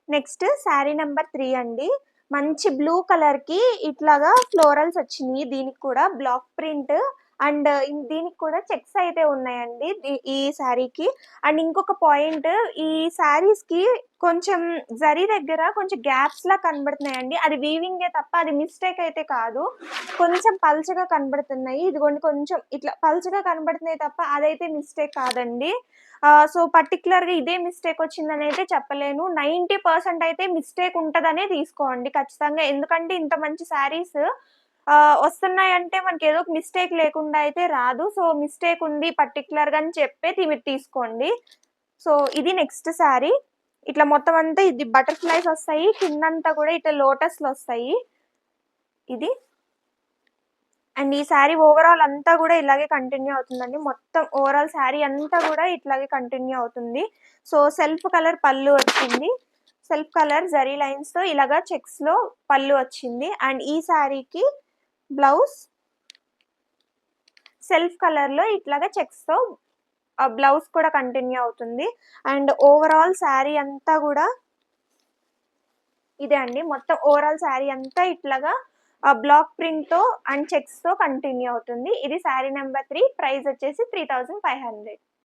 Next sari number 3 అండి. మంచి blue కలర్‌కి ఇట్లాగా ఫ్లోరల్స్ వచ్చినియి. దీనికి కూడా బ్లాక్ ప్రింట్ అండ్ దీనికి కూడా చెక్స్ అయితే ఉన్నాయండి. ఈ శారీకి. అండ్ ఇంకొక పాయింట్, ఈ శారీస్‌కి కొంచెం జరీ దగ్గర కొంచెం గ్యాప్స్‌లా కనబడుతున్నాయండి. అది వీవింగే తప్ప అది మిస్టేక్ అయితే కాదు. కొంచెం పల్చగా కనబడుతున్నాయి. ఇదిగోండి కొంచెం ఇట్లా పల్చగా కనబడుతున్నాయి తప్ప అదైతే మిస్టేక్ కాదండి. సో, పర్టిక్యులర్‌గా ఇదే మిస్టేక్ వచ్చిందనైతే చెప్పలేను. 90% అయితే మిస్టేక్ ఉంటదనే తీసుకోండి ఖచ్చితంగా. ఎందుకంటే ఇంత మంచి శారీస్ వస్తున్నాయంటే మనకేదో ఒక మిస్టేక్ లేకుండా అయితే రాదు. సో, మిస్టేక్ ఉంది పర్టిక్యులర్‌గా అని చెప్పే మీరు తీసుకోండి. సో, ఇది నెక్స్ట్ శారీ. ఇట్లా మొత్తం అంతా ఇది బటర్‌ఫ్లైస్ వస్తాయి. కిందంతా కూడా ఇట్లా లోటస్‌లొస్తాయి. ఇది. అండ్ ఈ శారీ ఓవరాల్ అంతా కూడా ఇలాగే కంటిన్యూ అవుతుందండి. మొత్తం ఓవరాల్ శారీ అంతా కూడా ఇట్లాగే కంటిన్యూ అవుతుంది. సో, సెల్ఫ్ కలర్ పళ్ళు వచ్చింది. సెల్ఫ్ కలర్ జరీ లైన్స్‌తో ఇలాగా చెక్స్‌లో పళ్ళు వచ్చింది. అండ్ ఈ శారీకి బ్లౌజ్ సెల్ఫ్ కలర్‌లో ఇట్లాగా చెక్స్‌తో బ్లౌజ్ కూడా కంటిన్యూ అవుతుంది. అండ్ ఓవరాల్ శారీ అంతా కూడా ఇదే అండి. మొత్తం ఓవరాల్ శారీ అంతా ఇట్లాగా బ్లాక్ ప్రింట్‌తో అండ్ చెక్స్‌తో కంటిన్యూ అవుతుంది. ఇది శారీ నెంబర్ 3. ప్రైస్ వచ్చేసి 3500.